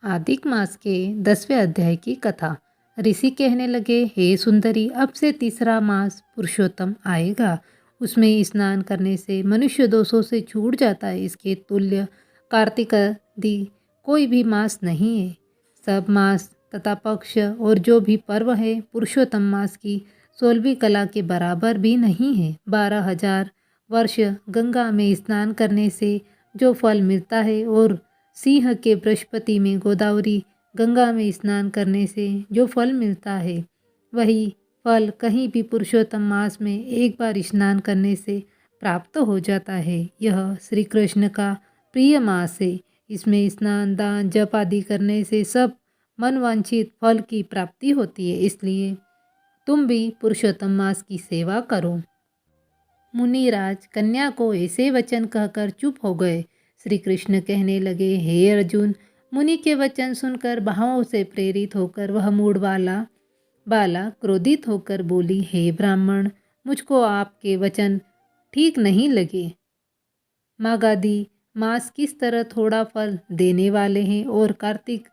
आदिक मास के 10वें अध्याय की कथा। ऋषि कहने लगे, हे सुंदरी, अब से तीसरा मास पुरुषोत्तम आएगा। उसमें स्नान करने से मनुष्य दोषों से छूट जाता है। इसके तुल्य कार्तिक आदि कोई भी मास नहीं है। सब मास तथा पक्ष और जो भी पर्व है पुरुषोत्तम मास की 16वीं कला के बराबर भी नहीं है। 12,000 वर्ष गंगा में स्नान करने से जो फल मिलता है और सिंह के बृहस्पति में गोदावरी गंगा में स्नान करने से जो फल मिलता है, वही फल कहीं भी पुरुषोत्तम मास में एक बार स्नान करने से प्राप्त हो जाता है। यह श्री कृष्ण का प्रिय मास है। इसमें स्नान, दान, जप आदि करने से सब मनवांछित फल की प्राप्ति होती है। इसलिए तुम भी पुरुषोत्तम मास की सेवा करो। मुनिराज कन्या को ऐसे वचन कहकर चुप हो गए। श्री कृष्ण कहने लगे, हे अर्जुन, मुनि के वचन सुनकर भावों से प्रेरित होकर वह मूड वाला बाला क्रोधित होकर बोली, हे ब्राह्मण, मुझको आपके वचन ठीक नहीं लगे। माघादी मास किस तरह थोड़ा फल देने वाले हैं और कार्तिक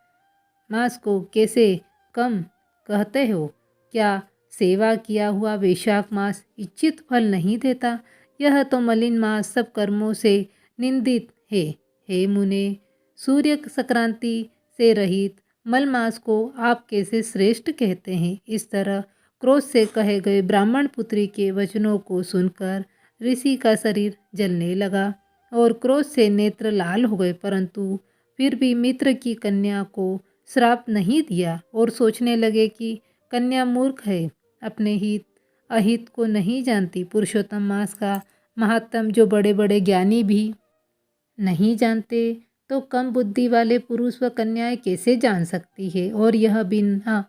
मास को कैसे कम कहते हो? क्या सेवा किया हुआ वैशाख मास इच्छित फल नहीं देता? यह तो मलिन मास सब कर्मों से निंदित है। हे मुने, सूर्य संक्रांति से रहित मल मास को आप कैसे श्रेष्ठ कहते हैं? इस तरह क्रोध से कहे गए ब्राह्मण पुत्री के वचनों को सुनकर ऋषि का शरीर जलने लगा और क्रोध से नेत्र लाल हो गए, परंतु फिर भी मित्र की कन्या को श्राप नहीं दिया और सोचने लगे कि कन्या मूर्ख है, अपने हित अहित को नहीं जानती। पुरुषोत्तम मास का महात्म जो बड़े बड़े ज्ञानी भी नहीं जानते, तो कम बुद्धि वाले पुरुष व कन्याएं कैसे जान सकती है? और यह बिना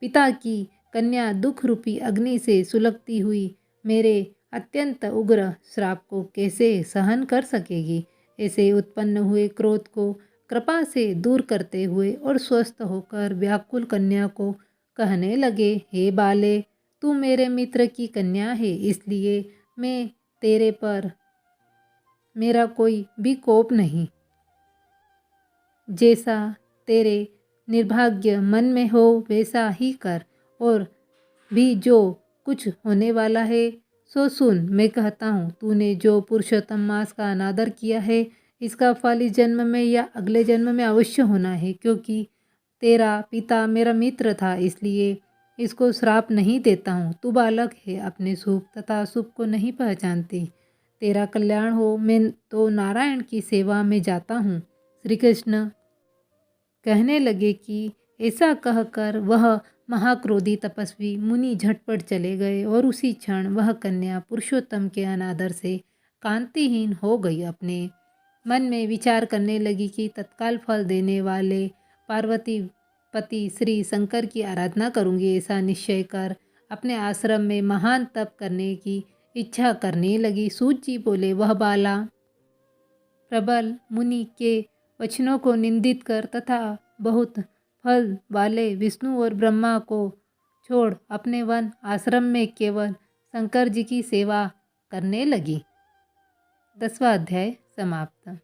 पिता की कन्या दुख रूपी अग्नि से सुलगती हुई मेरे अत्यंत उग्र श्राप को कैसे सहन कर सकेगी? ऐसे उत्पन्न हुए क्रोध को कृपा से दूर करते हुए और स्वस्थ होकर व्याकुल कन्या को कहने लगे, हे बाले, तू मेरे मित्र की कन्या है, इसलिए मैं तेरे पर मेरा कोई भी कोप नहीं। जैसा तेरे निर्भाग्य मन में हो वैसा ही कर, और भी जो कुछ होने वाला है सो सुन। मैं कहता हूँ, तूने जो पुरुषोत्तम मास का अनादर किया है, इसका फल इस जन्म में या अगले जन्म में अवश्य होना है। क्योंकि तेरा पिता मेरा मित्र था, इसलिए इसको श्राप नहीं देता हूँ। तू बालक है, अपने शुभ तथा अशुभ को नहीं पहचानती। तेरा कल्याण हो, मैं तो नारायण की सेवा में जाता हूँ। श्री कृष्ण कहने लगे कि ऐसा कहकर वह महाक्रोधी तपस्वी मुनि झटपट चले गए और उसी क्षण वह कन्या पुरुषोत्तम के अनादर से कांतिहीन हो गई। अपने मन में विचार करने लगी कि तत्काल फल देने वाले पार्वती पति श्री शंकर की आराधना करूंगी। ऐसा निश्चय कर अपने आश्रम में महान तप करने की इच्छा करने लगी। सूत जी बोले, वह बाला प्रबल मुनि के वचनों को निंदित कर तथा बहुत फल वाले विष्णु और ब्रह्मा को छोड़ अपने वन आश्रम में केवल शंकर जी की सेवा करने लगी। 10वां अध्याय समाप्त।